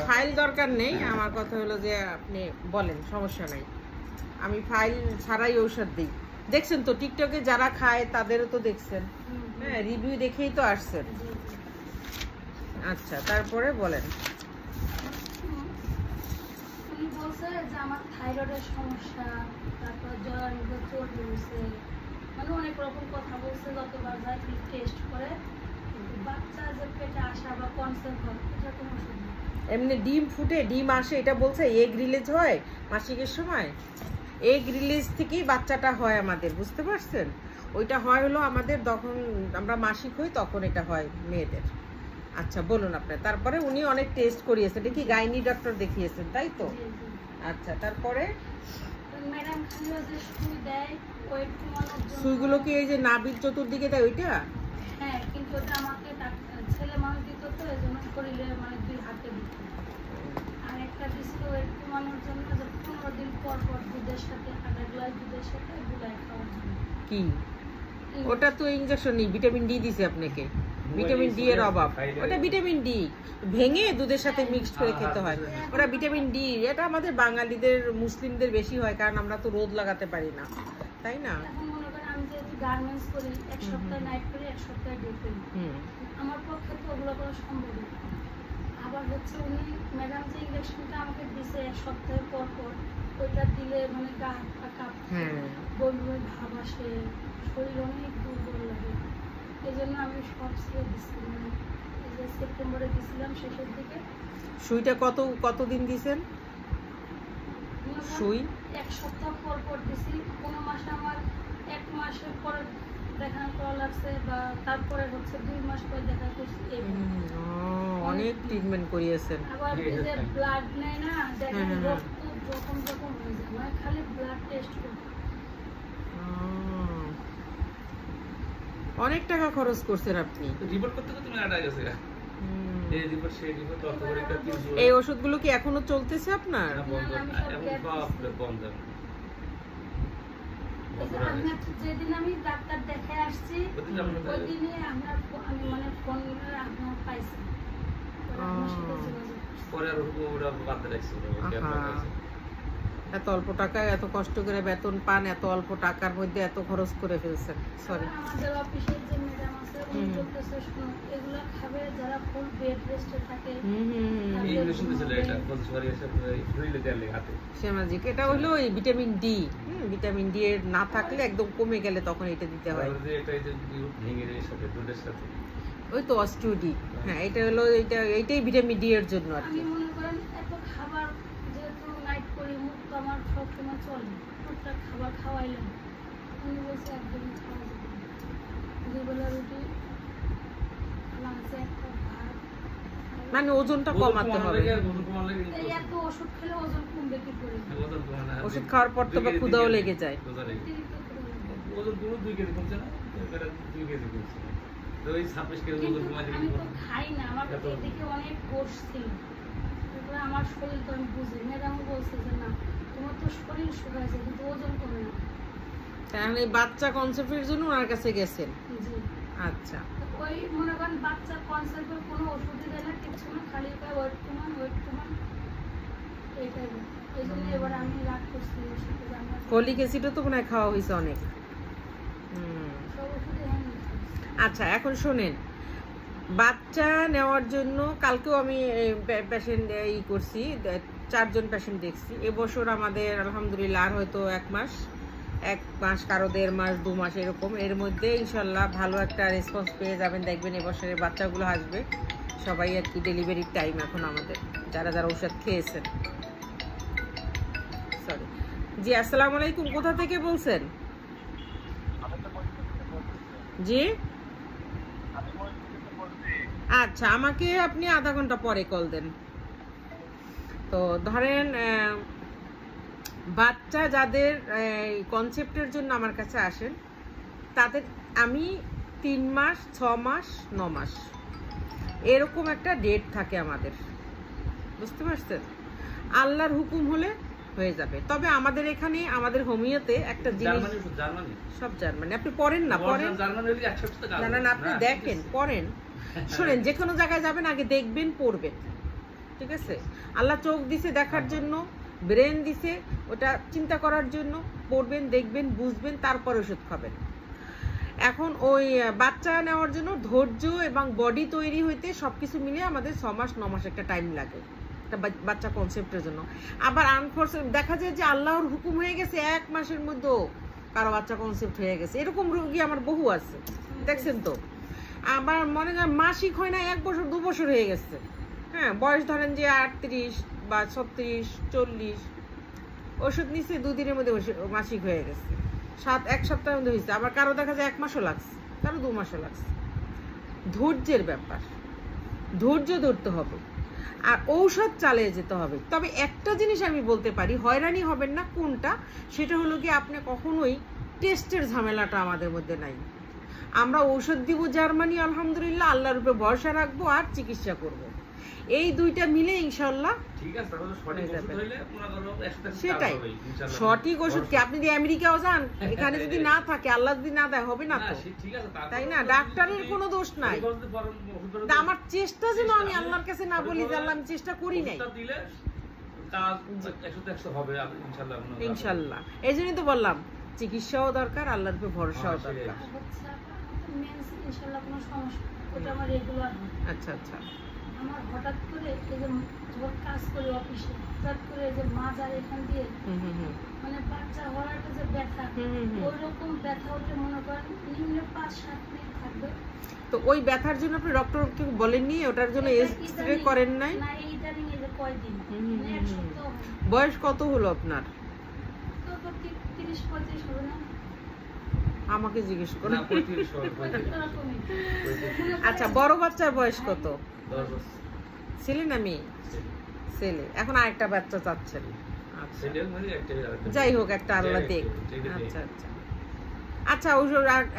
File দরকার নেই, আমার কথা হলো যে আপনি বলেন, সমস্যা নাই, আমি ফাইল ছাড়াই ঔষধ দিই। দেখছেন তো টিকটকে যারা খায় তাদেরও তো দেখছেন, হ্যাঁ, রিভিউ দেখেই তো আসছেন। আচ্ছা, তারপরে বলেন। উনি বলছে যে আমার থাইরয়েডের সমস্যা, তারপর জরায়ুতে চোট হয়েছে, মানে অনেক রকম কথা বলছে। যতবার যায় টেস্ট করে, বাচ্চা যে পেটে আসা বা কনসেপ্ট হয় এটা কোনো ওষুধ নেই। এমনি ডিম ফুটে ডিম আসে এটা বলছে, এগ রিলিজ হয় মাসিকের সময়, এগ রিলিজ থেকেই বাচ্চাটা হয় আমাদের, বুঝতে পারছেন? ওইটা হয় হলো আমাদের যখন আমরা মাসিক হই তখন এটা হয় মেয়েদের। আচ্ছা বলুন আপনার। তারপরে উনি অনেক টেস্ট করিয়েছেন, এটা কি গাইনি ডক্টর দেখিয়েছেন তাই তো? আচ্ছা, তারপরে ম্যাডাম খালি যে সুই দেয় ওয়েট কমানোর জন্য। সুইগুলো কি এই যে নাভির চতুর্দিকে দেয় ওইটা? হ্যাঁ, কিন্তু ওটা আমাকে ছেলে মানুষ দিত, তো এই জন্য শরীরে মানে 2 হাতে দিত। আর একটা দিছিল ওয়েট কমানোর জন্য, যে 15 দিন পর পর দুধের সাথে আধা গ্লাস দুধের সাথে গুলাই খাওয়ার জন্য। কি ওটা তো ইনজেকশন নেই, ভিটামিন ডি দিছে আপনাকে, ভিটামিন ডি এর অভাব। ওটা ভিটামিন ডি ভেঙে দুধের সাথে মিক্সড করে খেতে হয়, ওটা ভিটামিন ডি। এটা আমাদের বাঙালিদের মুসলিমদের বেশি হয়, কারণ আমরা তো রোদ লাগাতে পারি না, তাই না? এখন মনে করেন আমি যেহেতু গার্মেন্টস করি, এক সপ্তাহে নাইট করি, এক সপ্তাহে ডে করি, আমার পক্ষে তো ওগুলো করা সম্ভব না। আবার হচ্ছে উনি ম্যাডাম যে ইঞ্জেকশনটা আমাকে দিছে 1 সপ্তাহ পর পর, ওইটা দিলে মানে গা হাত পা কাঁপছে, বমি ভাব আসে, শরীর অনেক দুর্বল লাগে। এই জন্য আমি সব ছেড়ে দিচ্ছি। মানে এই যে সেপ্টেম্বরে দিছিলাম শেষের দিকে। সুইটা কতদিন দিছেন? সুই 1 সপ্তাহ পর পর দিছি। কোনো মাসে আমার 1 মাসের পরে দেখা করা লাগছে, বা তারপরে হচ্ছে 2 মাস পর দেখা করছি। অনেক ট্রিটমেন্ট করিয়েছেন। আবার এই যে ব্লাড নেয় না, দেখেন রক্ত যখন হয়ে যায়, মানে খালি ব্লাড টেস্ট করতে অনেক টাকা খরচ করছেন আপনি। রিপোর্ট করতে করতে মেলা গেছে। এই রিপোর্ট সেই রিপোর্ট অত করে একটা এই ওষুধগুলো কি এখনো চলতেছে আপনার? বন্ধ। আমি যেদিন আমি ডাক্তার দেখে আসছি ওই দিনই আমি মানে ফোন আপনার পাইছি, পরে আর ওরা বাদ রাখছি। এত অল্প টাকায় এত কষ্ট করে বেতন পান, এত অল্প টাকার মধ্যে এত খরচ করে ফেলছেন। সরি। আমাদের অফিসের যে ম্যাডাম আছে উনি বলতেছে এগুলা খাবে যারা ফুল বেড রেস্টে থাকে। সামাজিক এটা হলো ওই ভিটামিন ডি, ভিটামিন ডি এর না থাকলে একদম কমে গেলে তখন এটা দিতে হয়। ওই তো অস্টিওডি, হ্যাঁ এটা হলো এইটাই ভিটামিন ডি এর জন্য আর কি। মনে করেন এত খাবার যেহেতু নাইট করি, মুখ তো আমার সবসময় চলে, টুকটাক খাবার খাওয়াইলাম, উনি বলছে একদমই খাওয়া যাবে না। 2 বেলা রুটি, লাঞ্চে একটা ভাত, মানে ওজনটা কমাতে হবে। এই এত ওষুধ খেলে ওজন কমবে কি করে? ওষুধ খাওয়ার পর তো ক্ষুধাও লেগে যায়। ওজন পুরো 2 কেজি কমছে না, 2 কেজি কমছে। তো এই 26 কেজি ওজন কমাতে আমি তো খাই না, আমার এদিকে অনেক কোর্স ছিল, তারপরে আমার শরীর তো আমি বুঝি। ম্যাডামও বলছে যে না তোমার তো শরীর শুকাইছে কিন্তু ওজন কমে না। তাহলে বাচ্চা কনসেপ্টের জন্য ওনার কাছে গেছেন? জি। আচ্ছা, ওই মনে করেন বাচ্চা কনসেপ্টের কোনো ওষুধই দেয় না, কিছু না, খালি ওয়েট কমান এইটাই। এই জন্য এবার আমি রাগ করছি। ফলিক অ্যাসিডও তো মনে হয় খাওয়া হয়েছে অনেক। সব ওষুধই আচ্ছা, এখন শোনেন, বাচ্চা নেওয়ার জন্য কালকেও আমি পেশেন্ট করছি, 4 জন পেশেন্ট দেখছি। এবছর আমাদের আলহামদুলিল্লাহ আর হয়তো 1 মাস কারো 1.5 মাস 2 মাস এরকম, এর মধ্যে ইনশাল্লাহ ভালো একটা রেসপন্স পেয়ে যাবেন। দেখবেন এবছরের বাচ্চাগুলো আসবে সবাই আর কি। ডেলিভারির টাইম এখন আমাদের, যারা যারা ওষুধ খেয়েছেন। সরি জি, আসসালামু আলাইকুম। কোথা থেকে বলছেন? জি আচ্ছা, আমাকে আপনি আধা ঘন্টা পরে কল দেন। তো ধরেন বাচ্চা যাদের কনসেপ্টের জন্য আমার কাছে আসেন, তাদের আমি 3 মাস 6 মাস 9 মাস এরকম একটা ডেট থাকে আমাদের, বুঝতে পারছেন? আল্লাহর হুকুম হলে হয়ে যাবে। তবে আমাদের এখানে আমাদের হোমিওতে একটা জিনিস, সব জার্মানি। আপনি পড়েন না, পড়েন না, আপনি দেখেন, পড়েন। শোনেন, যে কোনো জায়গায় যাবেন আগে দেখবেন, পড়বেন, ঠিক আছে? আল্লাহ চোখ দিছে দেখার জন্য, ব্রেন দিছে ওটা চিন্তা করার জন্য, পড়বেন, দেখবেন, বুঝবেন, তারপর ওষুধ খাবেন। এখন ওই বাচ্চা নেওয়ার জন্য ধৈর্য এবং বডি তৈরি হইতে সবকিছু মিলিয়ে আমাদের 6 মাস 9 মাস একটা টাইম লাগে একটা বাচ্চা কনসেপ্টের জন্য। আবার আনফরচুনেট দেখা যায় যে আল্লাহর হুকুম হয়ে গেছে 1 মাসের মধ্যে কারো বাচ্চা কনসেপ্ট হয়ে গেছে, এরকম রোগী আমার বহু আছে, দেখছেন তো। আবার মনে করেন মাসিক হয় না 1 বছর 2 বছর হয়ে গেছে, হ্যাঁ, বয়স ধরেন যে 38 বা 36 40, ওষুধ নিচ্ছে 2 দিনের মধ্যে মাসিক হয়ে গেছে, 1 সপ্তাহের মধ্যে হয়েছে। আবার কারো দেখা যায় 1 মাসও লাগছে, কারো 2 মাসও লাগছে। ধৈর্যের ব্যাপার, ধৈর্য ধরতে হবে আর ঔষধ চালিয়ে যেতে হবে। তবে একটা জিনিস আমি বলতে পারি, হয়রানি হবেন না। কোনটা? সেটা হলো কি, আপনি কখনোই টেস্টের ঝামেলাটা আমাদের মধ্যে নাই। আমরা ঔষধ দিব জার্মানি, আলহামদুলিল্লাহ, আল্লাহর উপরে ভরসা রাখবো আর চিকিৎসা করব। এই দুইটা মিলে ইনশাল্লাহ ঠিক আছে। তাহলে সঠিক ওষুধ হইলে মনে করো 100 সেটাই সঠিক ওষুধ। কি আপনি যদি আমেরিকাও যান, এখানে যদি না থাকে, আল্লাহ যদি না দেয়, হবে না তো, তাই না? ডাক্তারের কোনো দোষ নাই। আমার চেষ্টা যেন আমি আল্লাহর কাছে না বলি যে আল্লাহ আমি চেষ্টা করি নাই, ইনশাল্লাহ। এই জন্যই তো বললাম চিকিৎসাও দরকার, আল্লাহর উপরে ভরসাও দরকার। আচ্ছা আচ্ছা। আমার হঠাৎ করে এই যে যখন কাজ করি অফিসে, হঠাৎ করে যে মাজার এখান দিয়ে মানে বাচ্চা হওয়ার একটা যে ব্যথা, ওই রকম ব্যথা ওঠে, মনে করেন নিম্ন 5-7 মিনিট থাকবে। তো ওই ব্যথার জন্য আপনি ডক্টরকে বলেননি? ওটার জন্য এক্সরে করেন নাই? না, এইটারই এই যে কয়দিন, মানে 1 সপ্তাহ। বয়স কত হলো আপনার? তো 30-35 হবে না? আমাকে জিজ্ঞেস করুন। আচ্ছা, বড় বাচ্চার বয়স কত? 10 বছর। ছেলে না মেয়ে? ছেলে। এখন আরেকটা বাচ্চা চাচ্ছেন? যাই হোক, একটা আল্লাহ দেখ। আচ্ছা আচ্ছা আচ্ছা।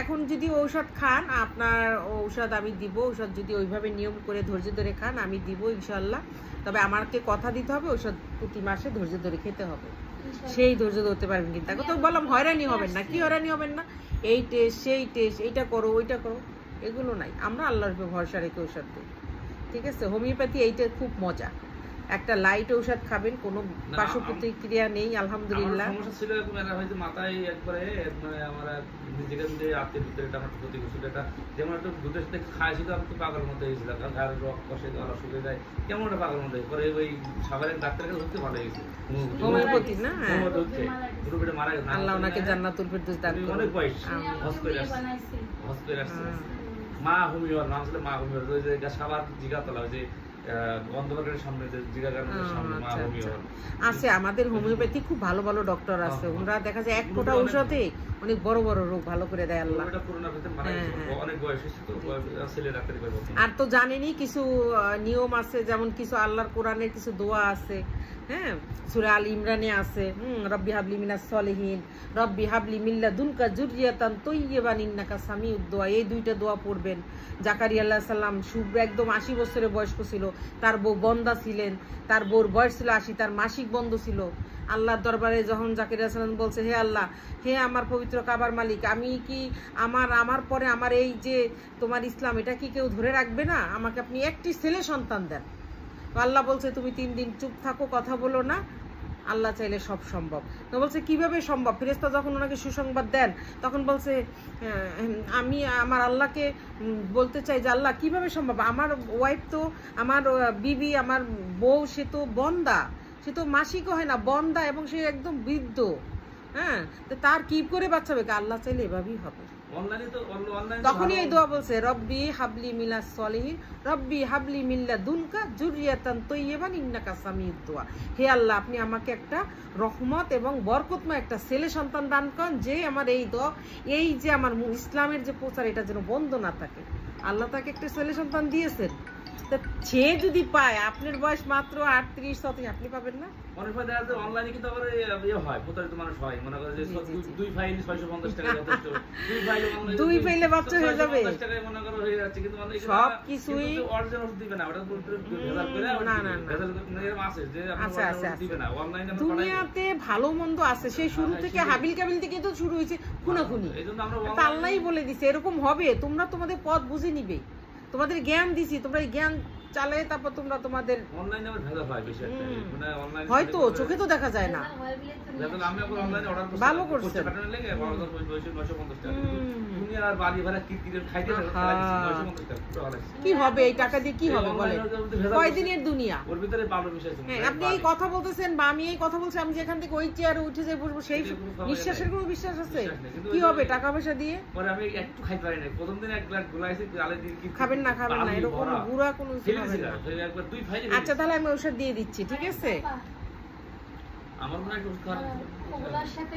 এখন যদি ঔষধ খান, আপনার ঔষধ আমি দিব। ঔষধ যদি ওইভাবে নিয়ম করে ধৈর্য ধরে খান, আমি দিব ইনশাল্লাহ। তবে আমাকে কথা দিতে হবে, ঔষধ প্রতি মাসে ধৈর্য ধরে খেতে হবে। সেই ধৈর্য ধরতে পারবেন। কিন্তু তাকে তো বললাম হয়রানি হবেন না। কি হয়রানি হবেন না? এই টেস্ট, সেই টেস্ট, এইটা করো, ওইটা করো, এগুলো নাই। আমরা আল্লাহর উপর ভরসা রেখে ঔষধ দিই, ঠিক আছে? হোমিওপ্যাথি এইটা খুব মজা। একটা লাইট ঔষধ খাবেন, কোনো পার্শ্ব প্রতিক্রিয়া নেই, আলহামদুলিল্লাহ। সমস্যা ছিল এরকম, এরা হয়তো মাথায় একবারে মানে আমরা নিজেকে নিজে আত্মীয় ভিতরে এটা আমার প্রতি বছর এটা যেমন একটু দুধের সাথে খাইছি, তো আমি একটু পাগলের মধ্যে হয়েছিল, কারণ ঘরের রক্ত কষে গলা শুকিয়ে যায়, কেমন একটা পাগলের মধ্যে পরে ওই সাভারের ডাক্তারকে ধরতে ভালো হয়েছে, হোমিওপ্যাথি না? হ্যাঁ, পুরোপুরি মারা গেছে। আল্লাহ ওনাকে জান্নাতুল ফেরদৌস দান করুন। অনেক বয়স, হসপিটাল আসছে। মা হোমিওর নাম ছিল, মা হোমিওর ওই যে সাভার জিগাতলা, ওই যে আছে আমাদের হোমিওপ্যাথি খুব ভালো ভালো ডক্টর আছে। ওরা দেখা যায় 1 ফোঁটা ঔষধে অনেক বড় বড় রোগ ভালো করে দেয় আল্লাহ। আর তো জানেনই কিছু নিয়ম আছে, যেমন কিছু আল্লাহর কোরআনের কিছু দোয়া আছে, হ্যাঁ, সূরা আল ইমরানে আছে, রব্বি হাবলি মিনাস সলিহিন, রব্বি হাবলি মিন লাদুনকা যুররিয়াতান তাইয়্যিবান ইন্নাকা সামিউদ দুআ। এই 2টা দোয়া পড়বেন। জাকারিয়া আলাইহিস সালাম একদম 80 বছরের বয়স্ক ছিল, তার বউ বন্দা ছিলেন, তার বউর বয়স ছিল 80, তার মাসিক বন্ধ ছিল। আল্লাহর দরবারে যখন জাকারিয়া সালাম বলছে, হে আল্লাহ, হে আমার পবিত্র কাবার মালিক, আমি কি আমার পরে আমার এই যে তোমার ইসলাম, এটা কি কেউ ধরে রাখবে না? আমাকে আপনি একটি ছেলে সন্তান দেন। আল্লাহ বলছে তুমি 3 দিন চুপ থাকো, কথা বলো না, আল্লাহ চাইলে সব সম্ভব। তো বলছে কিভাবে সম্ভব? ফেরেশতা যখন ওনাকে সুসংবাদ দেন, তখন বলছে আমি আমার আল্লাহকে বলতে চাই যে আল্লাহ কিভাবে সম্ভব? আমার ওয়াইফ তো, আমার বিবি, আমার বউ, সে তো বন্দা, সে তো মাসিকও হয় না, বন্দা, এবং সে একদম বৃদ্ধ, হ্যাঁ, তো তার কি করে বাচ্চা হবে? আল্লাহ চাইলে এভাবেই হবে। তখনই এই দোয়া বলছে, রব্বি হাবলি মিনাস সলিহিন, রব্বি হাবলি মিন লাদুনকা যুররিয়াতান তাইয়্যিবান ইন্নাকা সামিউদ দুআ। হে আল্লাহ, আপনি আমাকে একটা রহমত এবং বরকতময় একটা ছেলে সন্তান দান করেন, যে আমার এই দোয়া, এই যে আমার ইসলামের যে প্রচার, এটা যেন বন্ধ না থাকে। আল্লাহ তাকে একটা ছেলে সন্তান দিয়েছেন। সে যদি পায়, আপনার বয়স মাত্র 38-37, আপনি পাবেন না? অনেক সময় দেখা যায় অনলাইনে কিন্তু আবার ইয়ে হয়, প্রতারিত মানুষ হয়, মনে করে যে 2 ফাইল 650 টাকা যথেষ্ট, 2 ফাইলে বাচ্চা হয়ে যাবে, 50 টাকায় মনে করো হয়ে যাচ্ছে, কিন্তু মানে সব কিছুই অরিজিনাল ওষুধ দিবে না, ওটা ভেজাল করে এরকম আছে যে আপনারা দিবে না। অনলাইনে দুনিয়াতে ভালো মন্দ আছে, সেই শুরু থেকে হাবিল কাবিল থেকে তো শুরু হয়েছে খুনাখুনি। এইজন্য আমরা আল্লাহই বলে দিছে এরকম হবে, তোমরা তোমাদের পথ বুঝে নিবে। তোমাদের জ্ঞান দিছি, তোমরা এই জ্ঞান চালে তারপর তোমরা তোমাদের অনলাইনে আবার ভেজাল হয় বেশি একটা, মানে অনলাইনে হয়তো চোখে তো দেখা যায় না। হয় বলে তো যখন আমি এখন অনলাইনে অর্ডার করছি ভালো করছেন। কাটানো লেগে 950 টাকা, তুমি আর বাড়ি ভাড়া কিরকিরে খাইতে যাবে 950 টাকা পুরো আলাদা। কি হবে এই টাকা দিয়ে, কি হবে বলেন? কয়দিনের দুনিয়া। ওর ভিতরে ভালো বিষয় আছে। হ্যাঁ, আপনি এই কথা বলতেছেন বা আমি এই কথা বলছি, আমি যেখান থেকে ওই চেয়ারে উঠে যাই বসবো, সেই বিশ্বাসের কোনো বিশ্বাস আছে? কি হবে টাকা পয়সা দিয়ে? পরে আমি একটু খাইতে পারি না, প্রথম দিন এক গ্লাস গুলাইছি গালে দিয়ে কি খাবেন না, খাবেন না, এরকম গুড়া কোনো কিছু খাবেন না। একবার দুই ফাইল। আচ্ছা তাহলে আমি ওষুধ দিয়ে দিচ্ছি, ঠিক আছে? আমার মনে হয় ওগুলোর সাথে